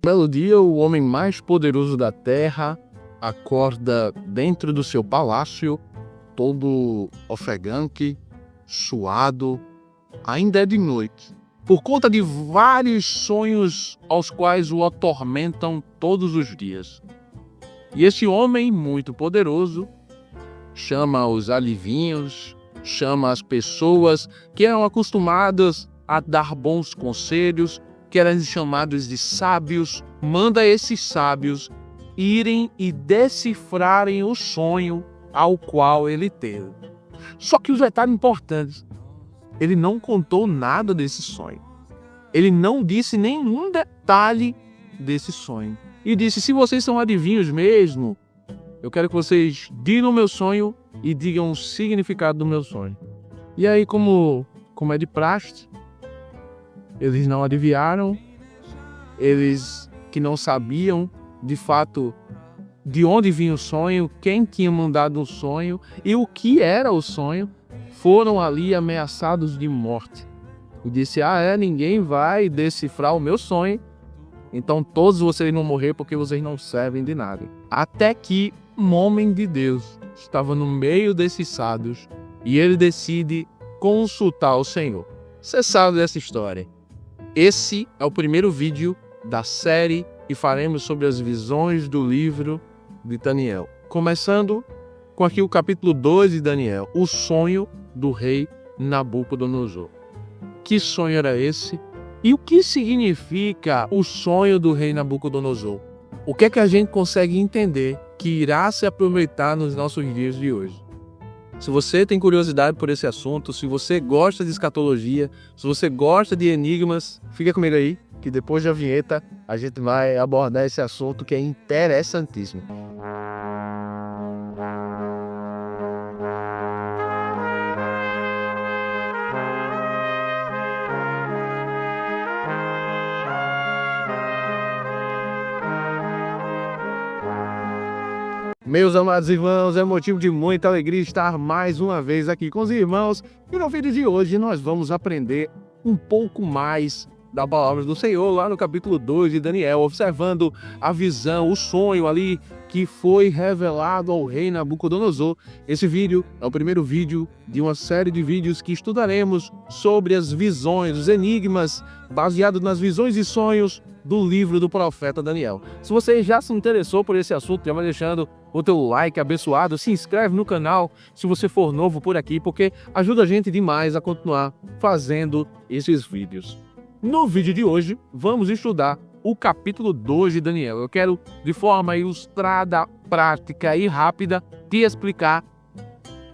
Um belo dia, o homem mais poderoso da terra acorda dentro do seu palácio, todo ofegante, suado. Ainda é de noite, por conta de vários sonhos aos quais o atormentam todos os dias. E esse homem muito poderoso chama os alivinhos, chama as pessoas que eram acostumadas a dar bons conselhos, que eram chamados de sábios, manda esses sábios irem e decifrarem o sonho ao qual ele teve. Só que os detalhes importantes, ele não contou nada desse sonho. Ele não disse nenhum detalhe desse sonho. E disse: se vocês são adivinhos mesmo, eu quero que vocês digam o meu sonho e digam o significado do meu sonho. E aí, como é de praxe, eles não adivinharam, eles que não sabiam de fato de onde vinha o sonho, quem tinha mandado o sonho e o que era o sonho, foram ali ameaçados de morte. E disse: ninguém vai decifrar o meu sonho, então todos vocês vão morrer porque vocês não servem de nada. Até que um homem de Deus estava no meio desses sábios e ele decide consultar o Senhor. Você sabe dessa história. Esse é o primeiro vídeo da série e faremos sobre as visões do livro de Daniel. Começando com aqui o capítulo 2 de Daniel, o sonho do rei Nabucodonosor. Que sonho era esse? E o que significa o sonho do rei Nabucodonosor? O que é que a gente consegue entender que irá se aproveitar nos nossos dias de hoje? Se você tem curiosidade por esse assunto, se você gosta de escatologia, se você gosta de enigmas, fica comigo aí, que depois da vinheta a gente vai abordar esse assunto que é interessantíssimo. Meus amados irmãos, é motivo de muita alegria estar mais uma vez aqui com os irmãos. E no vídeo de hoje nós vamos aprender um pouco mais da palavra do Senhor lá no capítulo 2 de Daniel, observando a visão, o sonho ali que foi revelado ao rei Nabucodonosor. Esse vídeo é o primeiro vídeo de uma série de vídeos que estudaremos sobre as visões, os enigmas, baseados nas visões e sonhos do livro do profeta Daniel. Se você já se interessou por esse assunto, já vai deixando o teu like abençoado, se inscreve no canal se você for novo por aqui, porque ajuda a gente demais a continuar fazendo esses vídeos. No vídeo de hoje, vamos estudar o capítulo 2 de Daniel. Eu quero, de forma ilustrada, prática e rápida, te explicar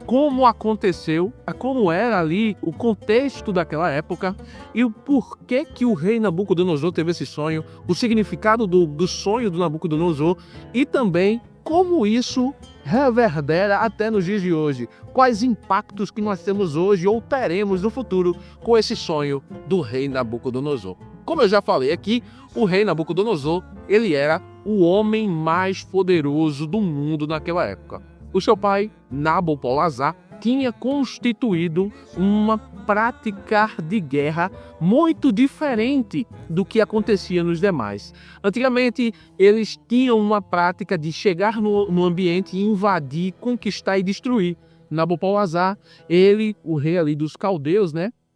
como aconteceu, como era ali o contexto daquela época e o porquê que o rei Nabucodonosor teve esse sonho, o significado do sonho do Nabucodonosor e também como isso reverbera até nos dias de hoje. Quais impactos que nós temos hoje ou teremos no futuro com esse sonho do rei Nabucodonosor. Como eu já falei aqui, o rei Nabucodonosor, ele era o homem mais poderoso do mundo naquela época. O seu pai, Nabopolassar, tinha constituído uma prática de guerra muito diferente do que acontecia nos demais. Antigamente, eles tinham uma prática de chegar no ambiente e invadir, conquistar e destruir. Nabopolassar, ele, o rei ali dos caldeus,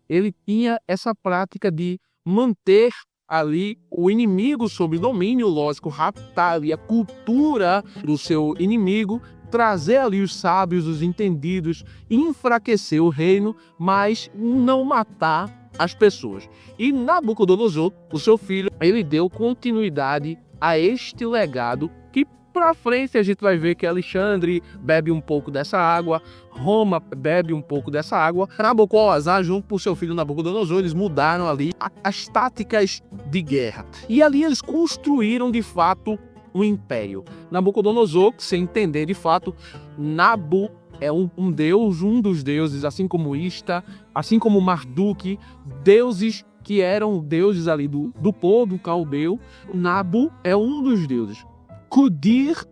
ele tinha essa prática de manter ali o inimigo sob domínio, lógico, raptar ali a cultura do seu inimigo, trazer ali os sábios, os entendidos, enfraquecer o reino, mas não matar as pessoas. E Nabucodonosor, o seu filho, ele deu continuidade a este legado que para frente a gente vai ver que Alexandre bebe um pouco dessa água, Roma bebe um pouco dessa água. Nabopolassar, junto com seu filho Nabucodonosor, eles mudaram ali as táticas de guerra. E ali eles construíram de fato um império. Nabucodonosor, sem entender de fato, Nabu é um deus, um dos deuses, assim como Ista, assim como Marduk, deuses que eram deuses ali do povo caldeu. Nabu é um dos deuses. Kudir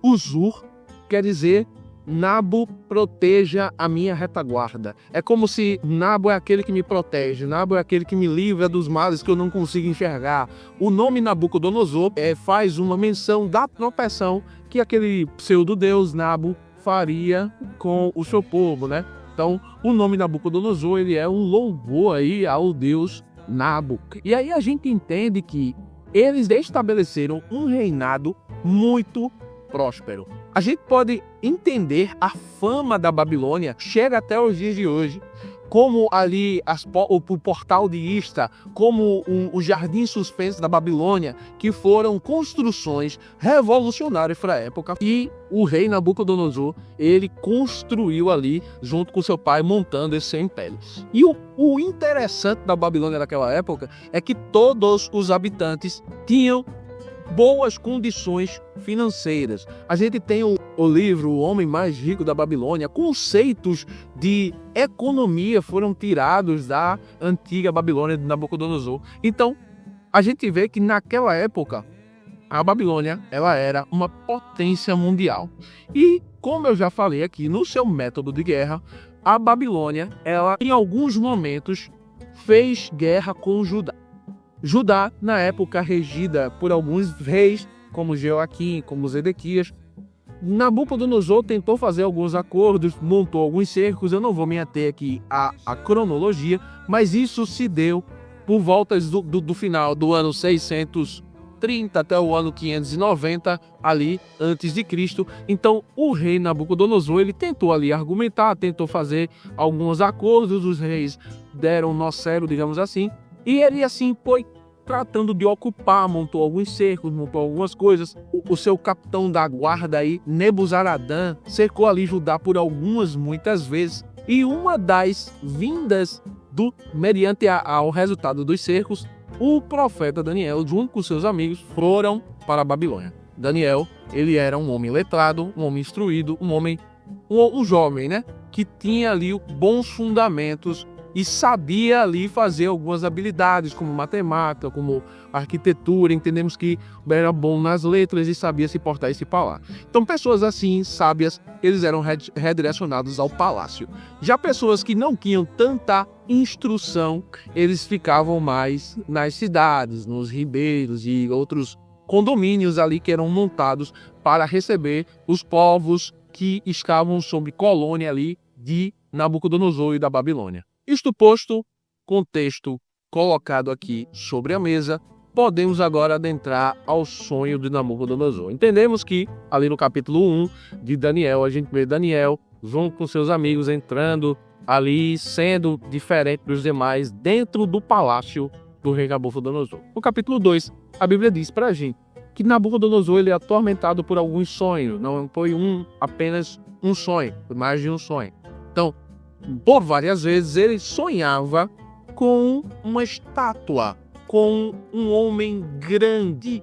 Uzur quer dizer Nabo proteja a minha retaguarda. É como se Nabo é aquele que me protege, Nabo é aquele que me livra dos males que eu não consigo enxergar. O nome Nabucodonosor faz uma menção da proteção que aquele pseudo-deus Nabo faria com o seu povo, né? Então, o nome Nabucodonosor, ele é um louvor aí ao deus Nabo. E aí a gente entende que eles estabeleceram um reinado muito próspero. A gente pode entender a fama da Babilônia, chega até os dias de hoje, como ali o portal de Ista, como o jardim suspenso da Babilônia, que foram construções revolucionárias para a época. E o rei Nabucodonosor, ele construiu ali, junto com seu pai, montando esse seu império. E o interessante da Babilônia naquela época é que todos os habitantes tinham boas condições financeiras. A gente tem o livro O Homem Mais Rico da Babilônia. Conceitos de economia foram tirados da antiga Babilônia de Nabucodonosor. Então, a gente vê que naquela época, a Babilônia, ela era uma potência mundial. E, como eu já falei aqui, no seu método de guerra, a Babilônia, ela, em alguns momentos, fez guerra com Judá. Judá, na época regida por alguns reis, como Jeoaquim, como Zedequias, Nabucodonosor tentou fazer alguns acordos, montou alguns cercos. Eu não vou me ater aqui à cronologia, mas isso se deu por voltas do final do ano 630 até o ano 590, ali antes de Cristo. Então, o rei Nabucodonosor, ele tentou ali argumentar, tentou fazer alguns acordos, os reis deram nó cego, digamos assim, e ele assim foi tratando de ocupar, montou alguns cercos, montou algumas coisas. O seu capitão da guarda aí, Nebuzaradã, cercou ali Judá por muitas vezes. E uma das vindas mediante ao resultado dos cercos, o profeta Daniel, junto com seus amigos, foram para a Babilônia. Daniel, ele era um homem letrado, um homem instruído, um jovem, né? Que tinha ali bons fundamentos e sabia ali fazer algumas habilidades, como matemática, como arquitetura. Entendemos que era bom nas letras e sabia se portar e se falar. Então, pessoas assim, sábias, eles eram redirecionados ao palácio. Já pessoas que não tinham tanta instrução, eles ficavam mais nas cidades, nos ribeiros e outros condomínios ali que eram montados para receber os povos que estavam sob colônia ali de Nabucodonosor e da Babilônia. Isto posto, contexto colocado aqui sobre a mesa, podemos agora adentrar ao sonho de Nabucodonosor. Entendemos que ali no capítulo 1 de Daniel, a gente vê Daniel junto com seus amigos entrando ali, sendo diferente dos demais dentro do palácio do rei Nabucodonosor. No capítulo 2, a Bíblia diz pra gente que Nabucodonosor ele é atormentado por alguns sonhos. Não foi apenas um sonho, foi mais de um sonho. Então, por várias vezes ele sonhava com uma estátua, com um homem grande.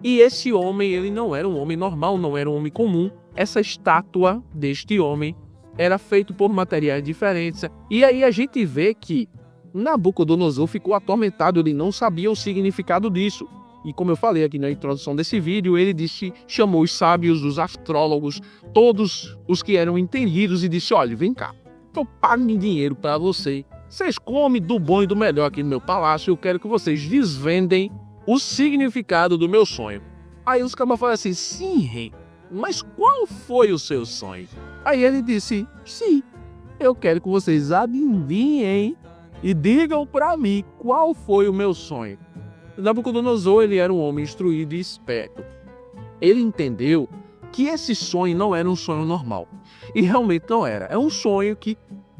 E esse homem, ele não era um homem normal, não era um homem comum. Essa estátua deste homem era feita por materiais diferentes. E aí a gente vê que Nabucodonosor ficou atormentado, ele não sabia o significado disso. E como eu falei aqui na introdução desse vídeo, ele chamou os sábios, os astrólogos, todos os que eram entendidos e disse: olha, vem cá, eu pago dinheiro para vocês comem do bom e do melhor aqui no meu palácio, eu quero que vocês desvendem o significado do meu sonho. Aí os caras falaram assim: sim, rei, mas qual foi o seu sonho? Aí ele disse: sim, eu quero que vocês adivinhem e digam para mim qual foi o meu sonho. Nabucodonosor, ele era um homem instruído e esperto. Ele entendeu que esse sonho não era um sonho normal. E realmente não era. É um sonho que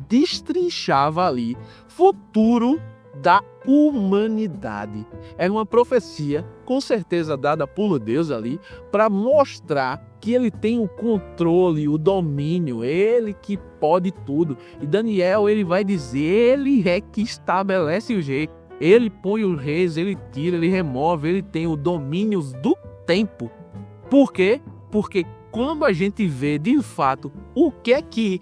destrinchava ali futuro da humanidade. Era uma profecia, com certeza dada por Deus ali, para mostrar que ele tem o controle, o domínio, ele que pode tudo. E Daniel, ele vai dizer, ele é que estabelece o jeito. Ele põe os reis, ele tira, ele remove, ele tem o domínio do tempo. Por quê? Porque quando a gente vê de fato o que é que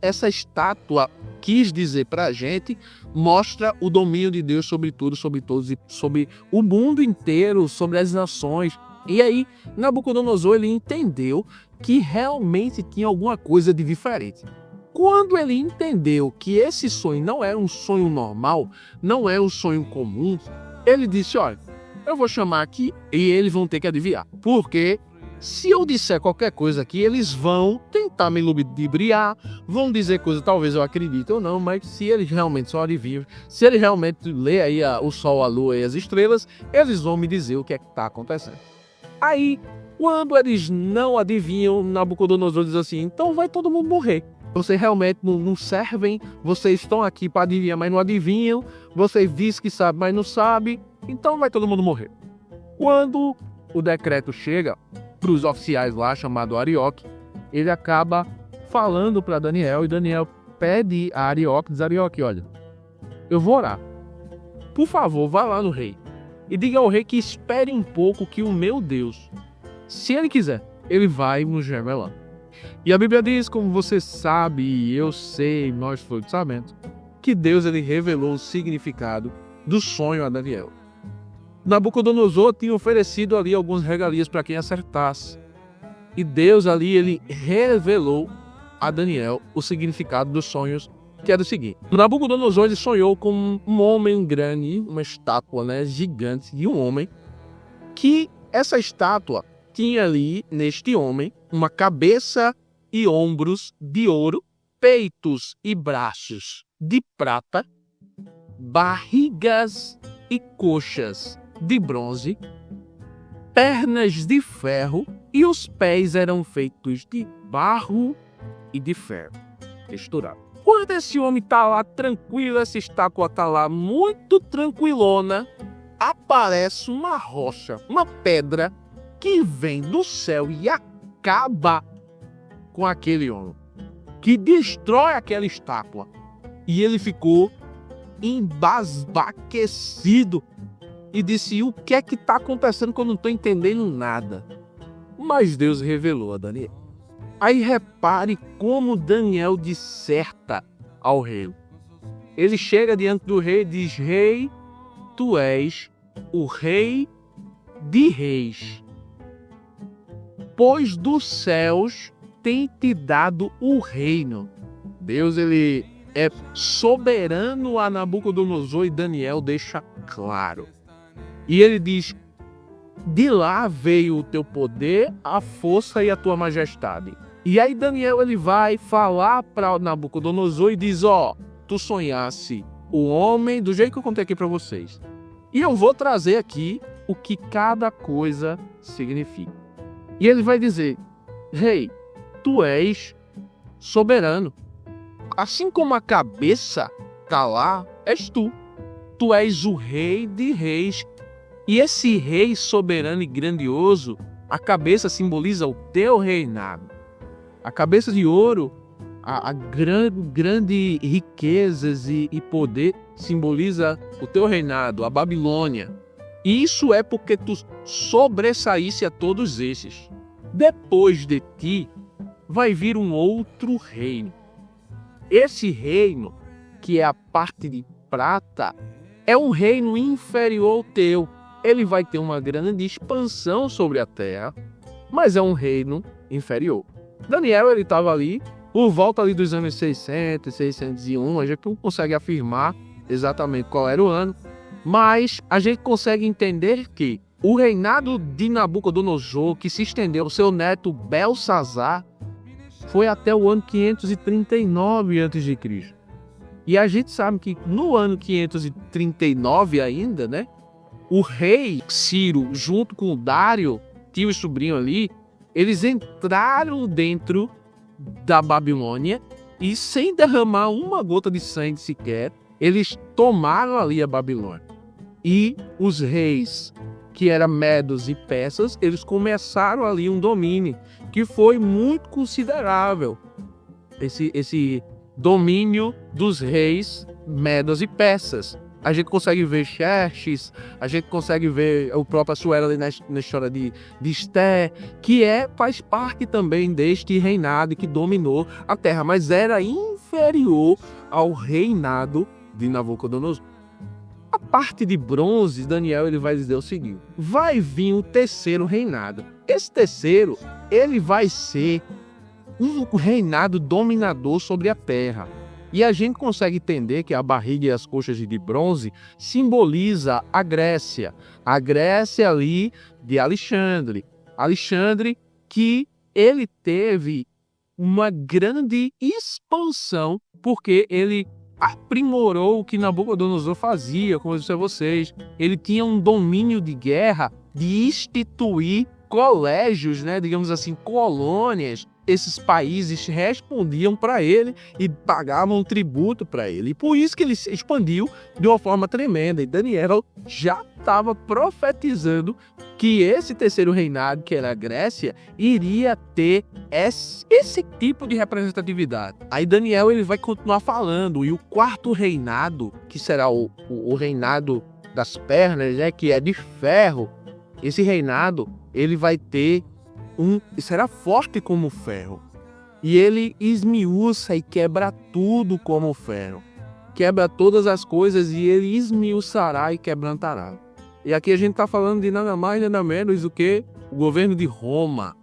essa estátua quis dizer para a gente, mostra o domínio de Deus sobre tudo, sobre todos, e sobre o mundo inteiro, sobre as nações. E aí, Nabucodonosor ele entendeu que realmente tinha alguma coisa de diferente. Quando ele entendeu que esse sonho não era um sonho normal, não é um sonho comum, ele disse, olha, eu vou chamar aqui e eles vão ter que adivinhar. Porque se eu disser qualquer coisa aqui, eles vão tentar me ludibriar, vão dizer coisas, talvez eu acredite ou não, mas se eles realmente só adivinham, se eles realmente lê aí o sol, a lua e as estrelas, eles vão me dizer o que é que está acontecendo. Aí, quando eles não adivinham, Nabucodonosor diz assim, então vai todo mundo morrer. Vocês realmente não servem, vocês estão aqui para adivinhar, mas não adivinham, vocês dizem que sabem, mas não sabem, então vai todo mundo morrer. Quando o decreto chega para os oficiais lá, chamado Arioque, ele acaba falando para Daniel, e Daniel pede a Arioque, diz Arioque, olha, eu vou orar, por favor, vá lá no rei, e diga ao rei que espere um pouco que o meu Deus, se ele quiser, ele vai nos revelar. E a Bíblia diz, como você sabe, e eu sei, nós todos sabemos, que Deus ele revelou o significado do sonho a Daniel. Nabucodonosor tinha oferecido ali algumas regalias para quem acertasse. E Deus ali ele revelou a Daniel o significado dos sonhos, que era o seguinte. Nabucodonosor ele sonhou com um homem grande, uma estátua, gigante de um homem, que essa estátua tinha ali, neste homem, uma cabeça e ombros de ouro, peitos e braços de prata, barrigas e coxas de bronze, pernas de ferro e os pés eram feitos de barro e de ferro texturado. Quando esse homem está lá tranquilo, essa estátua está lá muito tranquilona, aparece uma rocha, uma pedra que vem do céu e acaba com aquele homem, que destrói aquela estátua. E ele ficou embasbaquecido e disse, o que é que está acontecendo que eu não estou entendendo nada? Mas Deus revelou a Daniel. Aí repare como Daniel disserta ao rei. Ele chega diante do rei e diz, rei, tu és o rei de reis, pois dos céus tem te dado o reino. Deus ele é soberano a Nabucodonosor e Daniel deixa claro. E ele diz, de lá veio o teu poder, a força e a tua majestade. E aí Daniel ele vai falar para Nabucodonosor e diz, tu sonhasse o homem do jeito que eu contei aqui para vocês. E eu vou trazer aqui o que cada coisa significa. E ele vai dizer, rei, tu és soberano. Assim como a cabeça está lá, és tu. Tu és o rei de reis. E esse rei soberano e grandioso, a cabeça simboliza o teu reinado. A cabeça de ouro, a grande riquezas e poder simboliza o teu reinado, a Babilônia. E isso é porque tu sobressaísse a todos esses. Depois de ti vai vir um outro reino. Esse reino, que é a parte de prata, é um reino inferior ao teu. Ele vai ter uma grande expansão sobre a terra, mas é um reino inferior. Daniel ele estava ali por volta ali dos anos 600, 601, a gente não consegue afirmar exatamente qual era o ano, mas a gente consegue entender que o reinado de Nabucodonosor, que se estendeu ao seu neto Belsazar, foi até o ano 539 a.C. E a gente sabe que no ano 539 ainda, o rei Ciro, junto com o Dário, tio e sobrinho ali, eles entraram dentro da Babilônia e, sem derramar uma gota de sangue sequer, eles tomaram ali a Babilônia. E os reis, que eram medos e persas, eles começaram ali um domínio que foi muito considerável. Esse domínio dos reis medos e persas. A gente consegue ver Xerxes, a gente consegue ver o próprio Assuero ali na história de Esté, que faz parte também deste reinado que dominou a terra, mas era inferior ao reinado de Nabucodonosor. A parte de bronze, Daniel ele vai dizer o seguinte: vai vir o terceiro reinado. Esse terceiro, ele vai ser um reinado dominador sobre a terra. E a gente consegue entender que a barriga e as coxas de bronze simboliza a Grécia. A Grécia ali de Alexandre. Alexandre que ele teve uma grande expansão porque ele aprimorou o que Nabucodonosor fazia, como eu disse a vocês. Ele tinha um domínio de guerra de instituir colégios, digamos assim, colônias. Esses países respondiam para ele e pagavam tributo para ele. E por isso que ele se expandiu de uma forma tremenda. E Daniel já estava profetizando que esse terceiro reinado, que era a Grécia, iria ter esse tipo de representatividade. Aí Daniel ele vai continuar falando. E o quarto reinado, que será o reinado das pernas, que é de ferro, esse reinado ele vai ter será forte como ferro. E ele esmiuça e quebra tudo como ferro. Quebra todas as coisas e ele esmiuçará e quebrantará. E aqui a gente está falando de nada mais, nada menos do que o governo de Roma.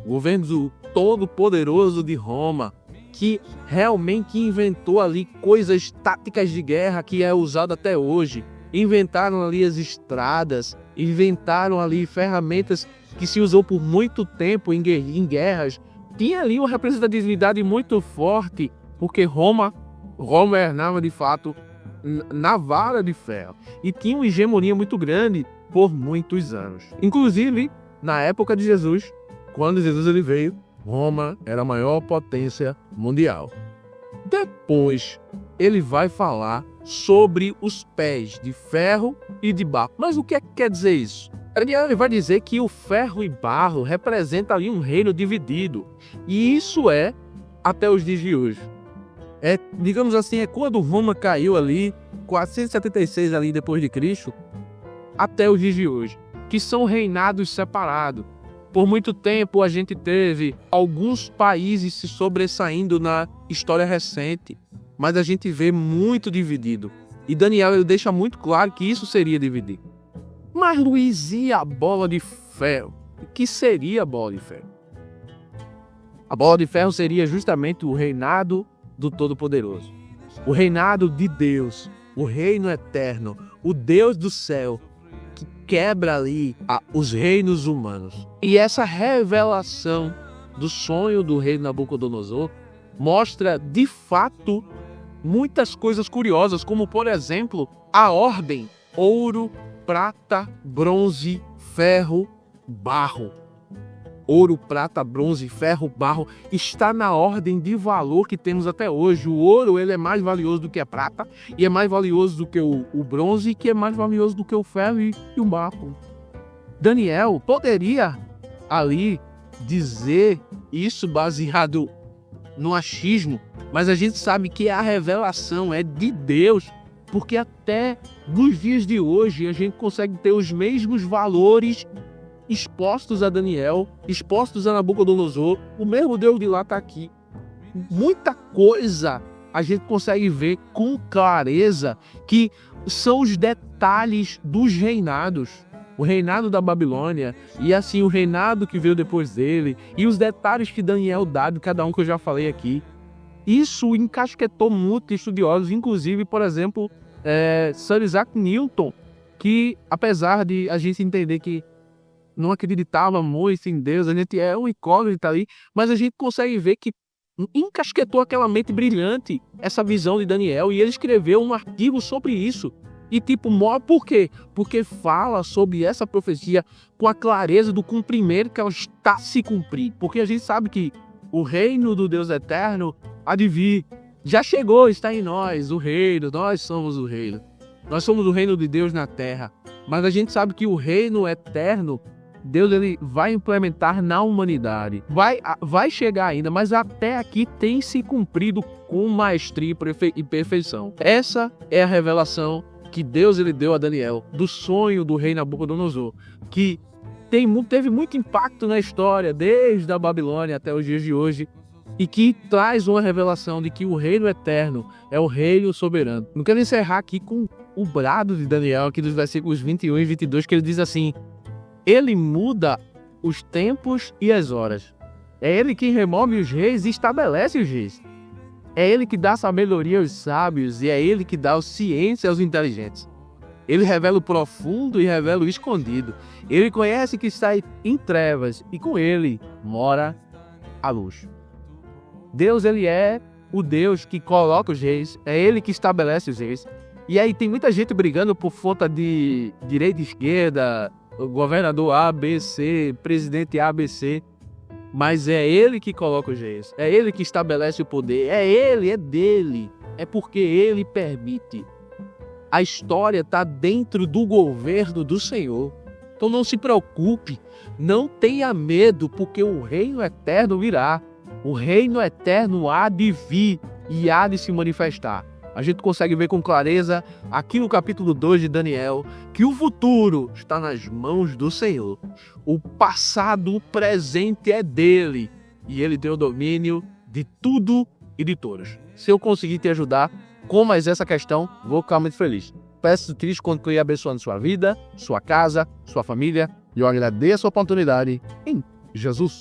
O governo do todo-poderoso de Roma, que realmente inventou ali coisas táticas de guerra que é usado até hoje. Inventaram ali as estradas, inventaram ali ferramentas que se usou por muito tempo em guerras. Tinha ali uma representatividade muito forte, porque Roma governava de fato na vara de ferro e tinha uma hegemonia muito grande por muitos anos. Inclusive, na época de Jesus, quando Jesus ele veio, Roma era a maior potência mundial. Depois, ele vai falar sobre os pés de ferro e de barro. Mas o que é que quer dizer isso? Ele vai dizer que o ferro e barro representam ali um reino dividido. E isso é até os dias de hoje. Digamos assim, é quando Roma caiu ali, 476 ali depois de Cristo, até os dias de hoje, que são reinados separados. Por muito tempo a gente teve alguns países se sobressaindo na história recente, mas a gente vê muito dividido. E Daniel ele deixa muito claro que isso seria dividir. Mas Luiz, e a bola de ferro? O que seria a bola de ferro? A bola de ferro seria justamente o reinado do Todo-Poderoso. O reinado de Deus, o reino eterno, o Deus do céu, que quebra ali os reinos humanos. E essa revelação do sonho do rei Nabucodonosor mostra, de fato, muitas coisas curiosas, como, por exemplo, a ordem: ouro, prata, bronze, ferro, barro. Ouro, prata, bronze, ferro, barro está na ordem de valor que temos até hoje. O ouro ele é mais valioso do que a prata, e é mais valioso do que o bronze, que é mais valioso do que o ferro e o barro. Daniel poderia ali dizer isso baseado no achismo, mas a gente sabe que a revelação é de Deus, porque até nos dias de hoje a gente consegue ter os mesmos valores expostos a Daniel, expostos a Nabucodonosor. O mesmo Deus de lá está aqui. Muita coisa a gente consegue ver com clareza que são os detalhes dos reinados. O reinado da Babilônia e assim o reinado que veio depois dele e os detalhes que Daniel dá de cada um que eu já falei aqui. Isso encasquetou muitos estudiosos, inclusive, por exemplo, Sir Isaac Newton, que apesar de a gente entender que não acreditava muito em Deus, a gente é um incógnito ali, mas a gente consegue ver que encasquetou aquela mente brilhante, essa visão de Daniel, e ele escreveu um artigo sobre isso. E por quê? Porque fala sobre essa profecia com a clareza do cumprimento que ela está a se cumprir. Porque a gente sabe que o reino do Deus eterno há de vir. Já chegou, está em nós, o reino, nós somos o reino. Nós somos o reino de Deus na terra. Mas a gente sabe que o reino eterno, Deus ele vai implementar na humanidade. Vai chegar ainda, mas até aqui tem se cumprido com maestria e perfeição. Essa é a revelação que Deus ele deu a Daniel do sonho do rei Nabucodonosor, que teve muito impacto na história, desde a Babilônia até os dias de hoje, e que traz uma revelação de que o reino eterno é o reino soberano. Não quero encerrar aqui com o brado de Daniel aqui dos versículos 21 e 22, que ele diz assim: ele muda os tempos e as horas. É ele quem remove os reis e estabelece os reis. É ele que dá sabedoria aos sábios e é ele que dá ciência aos inteligentes. Ele revela o profundo e revela o escondido. Ele conhece que está em trevas e com ele mora a luz. Deus, ele é o Deus que coloca os reis, é ele que estabelece os reis. E aí tem muita gente brigando por conta de direita e esquerda, governador A, B, C, presidente A, B, C. Mas é ele que coloca os reis, é ele que estabelece o poder, é ele, é dele, é porque ele permite. A história está dentro do governo do Senhor. Então não se preocupe, não tenha medo, porque o reino eterno virá. O reino eterno há de vir e há de se manifestar. A gente consegue ver com clareza aqui no capítulo 2 de Daniel que o futuro está nas mãos do Senhor. O passado, o presente é dele e ele tem o domínio de tudo e de todos. Se eu conseguir te ajudar com mais essa questão, vou ficar muito feliz. Peço que Cristo continue abençoando sua vida, sua casa, sua família e eu agradeço a oportunidade em Jesus.